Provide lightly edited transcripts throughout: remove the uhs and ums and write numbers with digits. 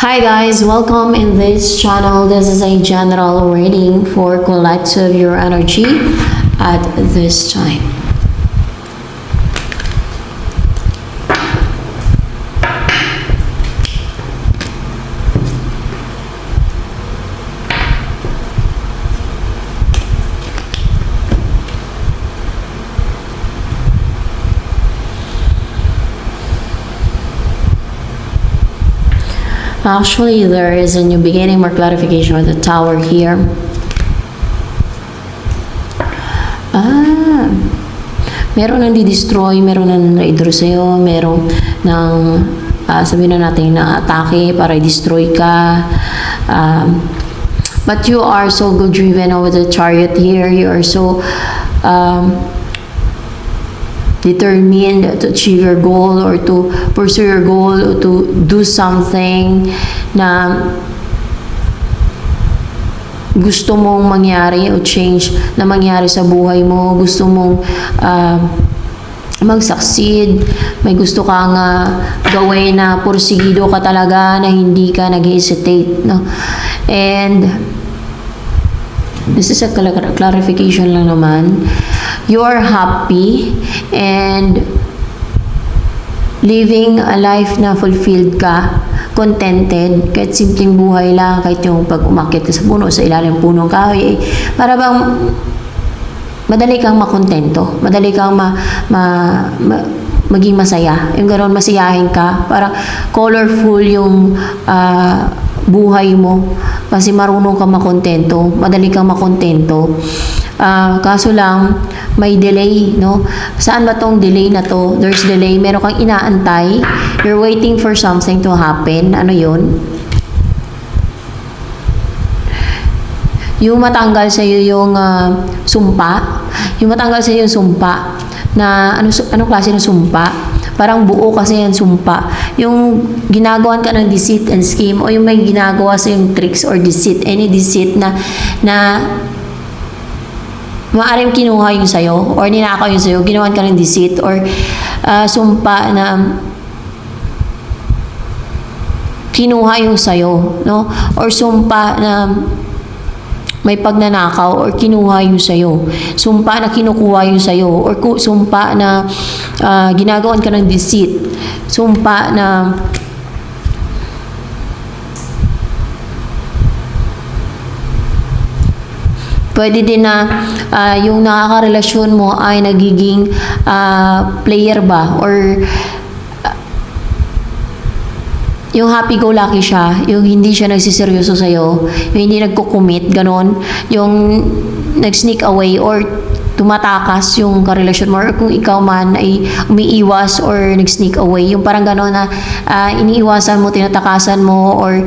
Hi guys, welcome in this channel. This is a general reading for collective your energy at this time. Actually, there is a new beginning, more clarification with the tower here. Meron nang di-destroy, meron nang na-idro sa'yo, meron nang sabihin na natin na atake para i-destroy ka. But you are so good driven with the chariot here. You are so determined to achieve your goal or to pursue your goal or to do something na gusto mong mangyari o change na mangyari sa buhay mo. Gusto mong mag-succeed. May gusto kang gawin na porsigido ka talaga na hindi ka nag-hesitate. No? And this is a clarification lang naman. You are happy and living a life na fulfilled ka, contented, kahit simpleng buhay lang, kahit yung pag umakyat ka sa puno, sa ilalim ng punong kahoy, para bang madali kang makontento, madali kang maging masaya. Yung gano'n, masiyahin ka, parang colorful yung buhay mo, kasi marunong kang makontento, madali kang makontento. Kaso lang, may delay, no? Saan ba tong delay na to? There's delay. Meron kang inaantay. You're waiting for something to happen. Ano yun? Yung matanggal sa iyo yung sumpa. Yung matanggal sa iyo yung sumpa. Na anong klase ng sumpa? Parang buo kasi yan sumpa. Yung ginagawan ka ng deceit and scheme o yung may ginagawa sa yung tricks or deceit, any deceit na maaaring kinuha yung sa'yo or ninakaw yung sa'yo, ginawan ka ng deceit or sumpa na kinuha yung sa'yo, no? Or sumpa na may pagnanakaw or kinuha yung sa'yo. Sumpa na kinukuha yung sa'yo or sumpa na ginagawan ka ng deceit. Sumpa na pwede din na yung nakakarelasyon mo ay nagiging player ba or yung happy-go-lucky siya, yung hindi siya nagsiseryoso sa'yo, yung hindi nagko-commit, ganon, yung nag-sneak away or tumatakas yung karelasyon mo or kung ikaw man ay umiiwas or nag-sneak away, yung parang ganon na iniiwasan mo, tinatakasan mo or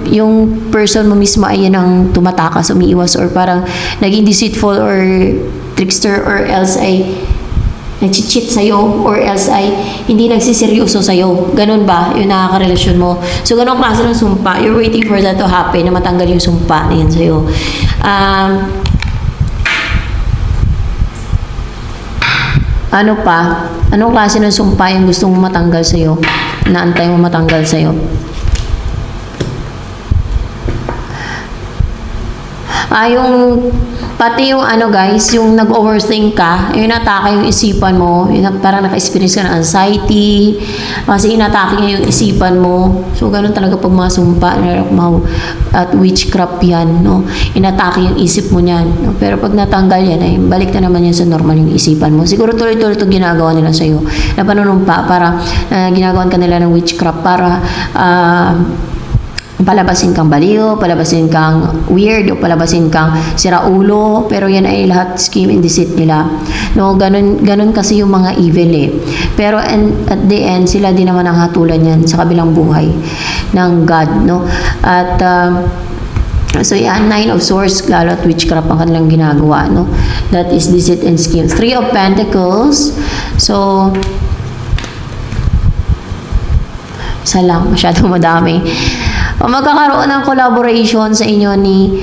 yung person mo mismo ay yan ang tumatakas, umiiwas or parang naging deceitful or trickster or else ay nag-cheat sa'yo or else ay hindi nagsiseryoso sa'yo. Ganun ba yung nakakarelasyon mo? So, ganun klase ng sumpa. You're waiting for that to happen, na matanggal yung sumpa na yan sa'yo. Ano pa? Anong klase ng sumpa yung gusto mo matanggal sa'yo? Naantay mo matanggal sa'yo? Yung pati yung guys, yung nag-overthink ka, yung inatake yung isipan mo, yung parang naka-experience ka ng anxiety, kasi inatake niya yung isipan mo. So, ganun talaga pag mga sumpa, at witchcraft yan, no? Inatake yung isip mo niyan. No? Pero pag natanggal yan, ay balik na naman yan sa normal yung isipan mo. Siguro tuloy-tuloy ito ginagawa nila sa'yo. Na panunumpa, para ginagawan ka nila ng witchcraft para palabasin kang baliw, palabasin kang weird, o palabasin kang siraulo, pero yan ay lahat scheme and deceit nila. No, ganun kasi yung mga evil eh. Pero at the end, sila din naman ang hatulan yan sa kabilang buhay ng God, no? At so yan, 9 of Swords, lalo at witchcraft ang kanilang ginagawa, no? That is deceit and scheme. 3 of Pentacles. So, isa lang, masyadong madami. O magkakaroon ng collaboration sa inyo ni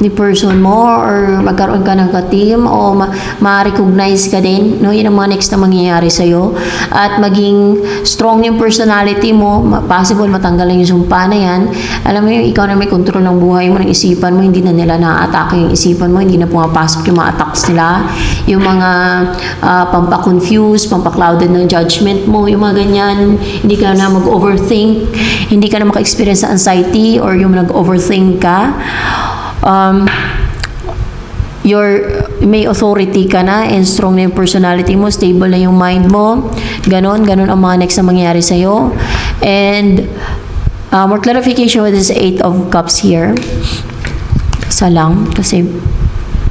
ni person mo or magkaroon ka ng ka-team o ma-recognize ka din, no? Yun ang mga next na mangyayari sa'yo. At maging strong yung personality mo, possible matanggal lang yung sumpa na yan. Alam mo yung ikaw na may control ng buhay mo, ng isipan mo, hindi na nila na-atake yung isipan mo, hindi na pumapasok yung mga attacks nila, yung mga pampa-confuse, pampa-clouded ng judgment mo, yung mga ganyan, hindi ka na mag-overthink, hindi ka na maka-experience sa anxiety or yung nag-overthink ka. May authority ka na and strong na yung personality mo, stable na yung mind mo. Ganon ang mga next na mangyayari sa'yo. And more clarification with this 8 of Cups here. Isa lang, kasi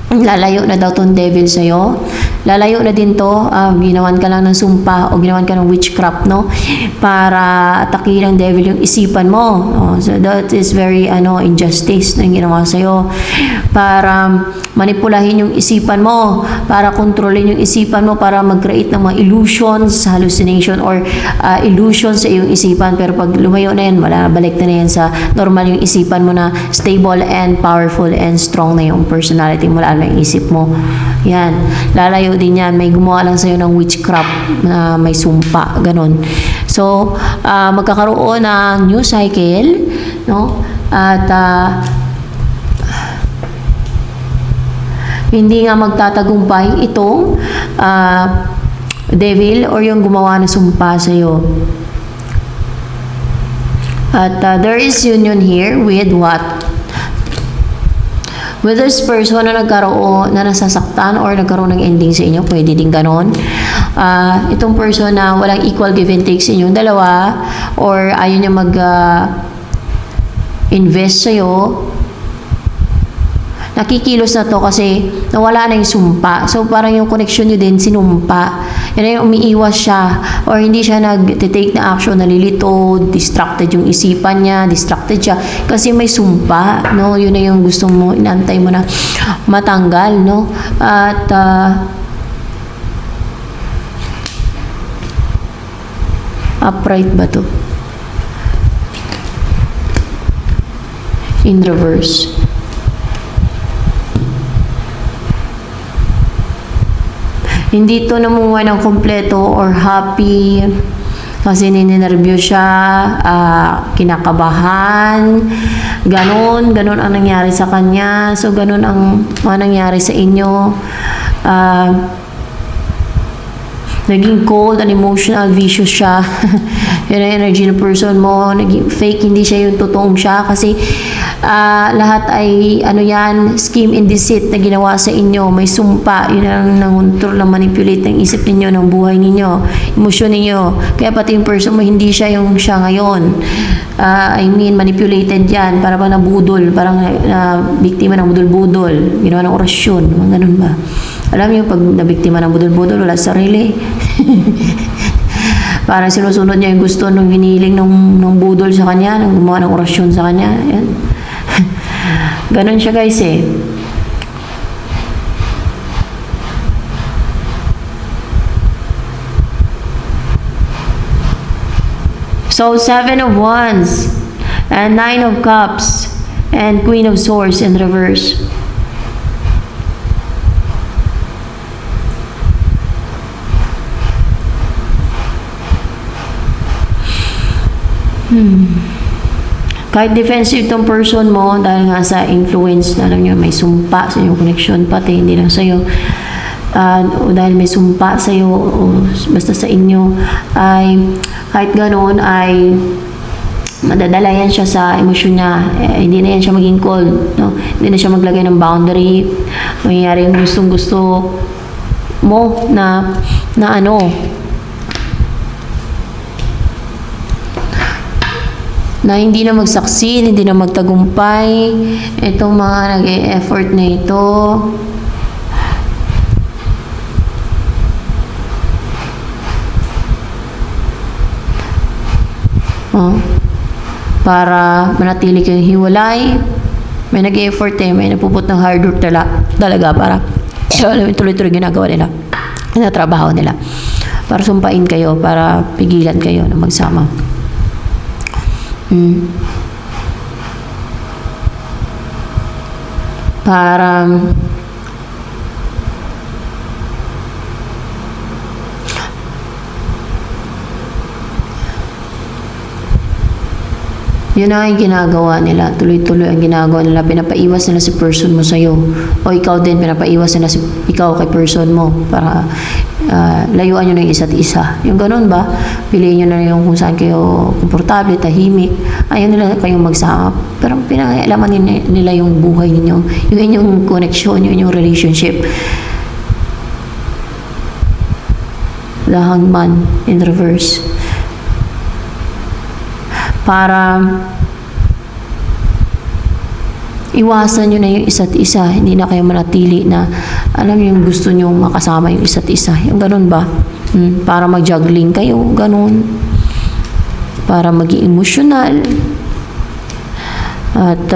lalayo na daw tong devil sa'yo. Lalayo na din to, ginawan ka lang ng sumpa o ginawan ka ng witchcraft, no? Para atakihin ng devil yung isipan mo. So that is very injustice na yung ginawa sa'yo. Para manipulahin yung isipan mo, para kontrolin yung isipan mo, para mag-create ng mga illusions, hallucination, or illusions sa iyong isipan. Pero pag lumayo na yan, wala, balik na yan sa normal yung isipan mo na stable and powerful and strong na yung personality mo, lalo yung isip mo. Yan. Lalayo din yan. May gumawa lang sa'yo ng witchcraft na may sumpa. Ganon. So, magkakaroon ng new cycle, no? At hindi nga magtatagumpay itong devil or yung gumawa ng sumpa sa'yo. At there is union here with what? With this person na nagkaroon, na nasasaktan or nagkaroon ng ending sa inyo, pwede din ganon. Itong person na walang equal give and take sa inyong dalawa or ayaw niya mag-invest sa'yo, nakikilos na to kasi nawala na yung sumpa. So, parang yung connection nyo din, sinumpa. Yan na yung umiiwas siya or hindi siya nag-take na action, nalilito, distracted yung isipan niya, distracted siya kasi may sumpa, no? Yun na yung gusto mo, inantay mo na matanggal, no? At upright ba to? In reverse. Hindi to namunga ng kompleto or happy kasi ninenervyos siya, kinakabahan, ganon ang nangyari sa kanya. So, ganon ang mga nangyari sa inyo. Naging cold and emotional, vicious siya. Yun ang energy ng person mo. Naging fake, hindi siya yung totoong siya. Kasi lahat ay scheme and deceit na ginawa sa inyo. May sumpa. Yun ang nangontrol, na manipulate ng isip ninyo, ng buhay ninyo, emosyon ninyo. Kaya pati yung person mo, hindi siya yung siya ngayon. Manipulated yan. Para bang nabudol. Parang biktima ng budol-budol. Ginawa ng orasyon. Mga ganun ba? Alam niyo, pag nabiktima ng budol-budol, wala sarili. Parang sinusunod niya yung gusto nung hiniling nung budol sa kanya, nung gumawa ng orasyon sa kanya. Yan. Ganon siya, guys, eh. So, 7 of Wands, and 9 of Cups, and Queen of Swords in reverse. Kahit defensive tong person mo dahil nga sa influence na alam nyo, may sumpa sa inyong connection, pati hindi lang sa'yo, o dahil may sumpa sa'yo o basta sa inyo, ay kahit ganoon ay madadala yan siya sa emosyon niya. Hindi na yan siya maging cold, no? Hindi na siya maglagay ng boundary. Mangyayari yung gustong gusto mo na hindi na mag-succeed, hindi na magtagumpay. Itong mga nag-e-effort na ito. Para manatili kayong hiwalay. May nag-e-effort may napuput ng hard work talaga para tuloy-tuloy ginagawa nila. Na trabaho nila. Para sumpain kayo, para pigilan kayo na magsama. para yun ang ginagawa nila. Tuloy-tuloy ang ginagawa nila. Pinapaiwas nila si person mo sa'yo. O ikaw din, pinapaiwas nila ikaw kay person mo para layuan nyo na yung isa't isa. Yung ganun ba? Piliin nyo na yung kung saan kayo komportable, tahimik. Ayaw nila kayong magsama. Pero pinangailaman nila yung buhay ninyo. Yung inyong connection, yung inyong relationship. The Hangman in reverse. Para iwasan nyo na yung isa't isa. Hindi na kayo manatili na alam nyo yung gusto nyo makasama yung isa't isa. Yung ganun ba? Para mag-juggling kayo. Ganun. Para maging emosyonal. At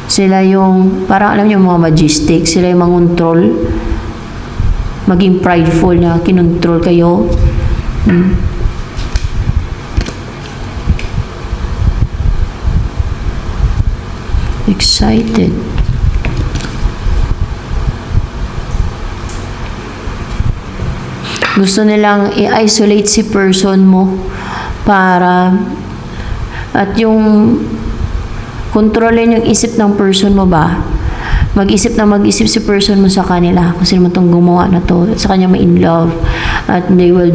sila yung, parang alam nyo mga majestic. Sila yung mangontrol. Maging prideful na kinontrol kayo. Excited. Gusto nilang i-isolate si person mo para at yung kontrolin yung isip ng person mo ba? Mag-isip si person mo sa kanila kung sino man itong gumawa na to at sa kanya ma-in love at they will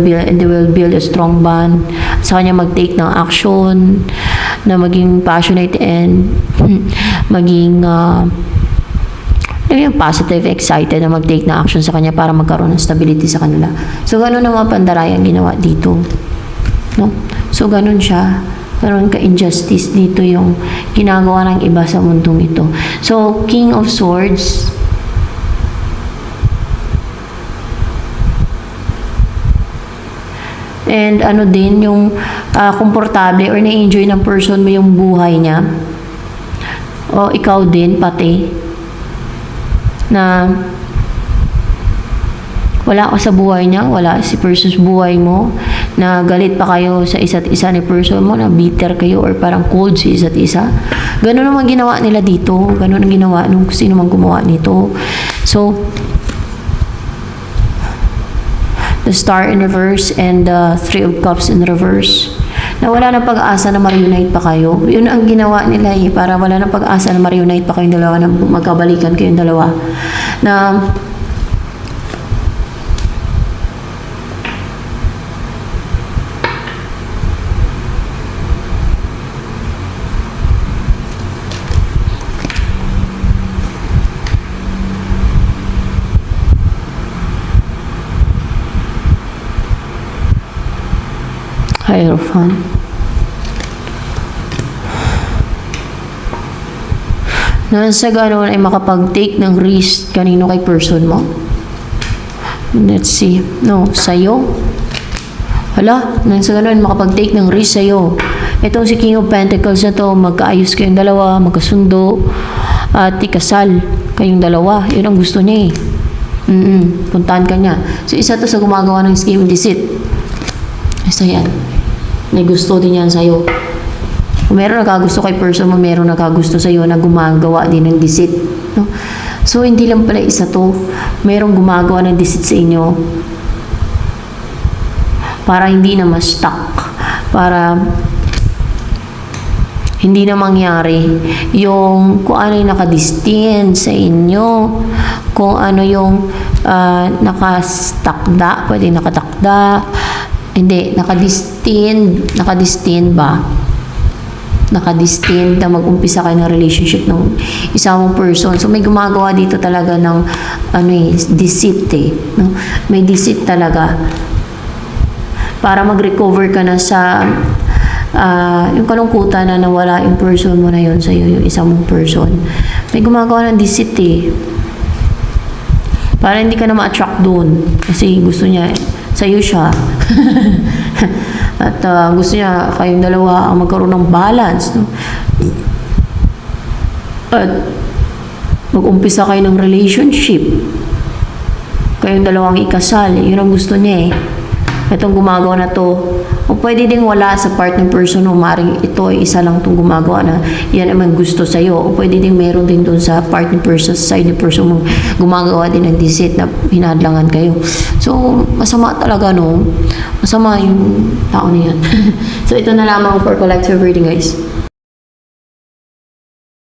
build a strong bond at sa kanya mag-take ng action na maging passionate and maging positive, excited na mag-take ng action sa kanya para magkaroon ng stability sa kanila. So, ganun ang mga pandarayang ginawa dito. No? So, ganun siya. Karoon ka-injustice dito yung ginagawa ng iba sa mundong ito. So, King of Swords. And ano din, yung komportable or na-enjoy ng person mo yung buhay niya. O ikaw din, pati. Na wala ka sa buhay niya, wala si person sa buhay mo, na galit pa kayo sa isa't isa ni person mo, na bitter kayo or parang cold sa isa't isa. Ganun naman ginawa nila dito. Ganun ang ginawa nung sino man gumawa nito. So, the Star in reverse and the Three of Cups in reverse. Na wala na pag-asa na ma-reunite pa kayo. Yun ang ginawa nila para wala na pag-asa na ma-reunite pa kayong dalawa, na magkabalikan kayong dalawa. Na Hierophant. Nasa gano'n ay makapag-take ng risk kanino kay person mo. Let's see. No, sa'yo. Hala, nasa gano'n makapag-take ng risk sa'yo. Itong si King of Pentacles na to, magkaayos kayong dalawa, magkasundo, at ikasal kayong dalawa. Yun ang gusto niya eh. Puntahan ka niya. So, isa to sa gumagawa ng scheme deceit. Isa yan. May gusto din yan sa'yo. Kung meron nakagusto kay person mo, meron nakagusto sa'yo na gumagawa din ng deceit. No? So, hindi lang pala isa to. Merong gumagawa ng deceit sa inyo. Para hindi na ma-stuck. Para hindi na mangyari yung kung ano yung nakadistin sa inyo. Kung ano yung nakastakda, pwede nakatakda. Hindi, nakadistin ba? Nakadistin na mag-umpisa kayo ng relationship ng isang person. So, may gumagawa dito talaga ng deceit eh. No? May deceit talaga. Para mag-recover ka na sa yung kalungkutan na nawala yung person mo na yun sa'yo, yung isang mong person. May gumagawa ng deceit eh. Para hindi ka na ma-attract doon. Kasi gusto niya sa'yo siya. At gusto niya kayong dalawa ang magkaroon ng balance. No? At mag-umpisa kayo ng relationship. Kayong dalawang ikasal. Yun ang gusto niya eh. Itong gumagawa na to. O pwede ding wala sa part ng person o maring ito ay isa lang itong gumagawa na yan naman gusto sa'yo. O pwede ding meron din doon sa part ng person, sa side ng person mong gumagawa din ng deceit na hinadlangan kayo. So, masama talaga, no? Masama yung tao na yan. So, ito na lamang for collective reading, guys.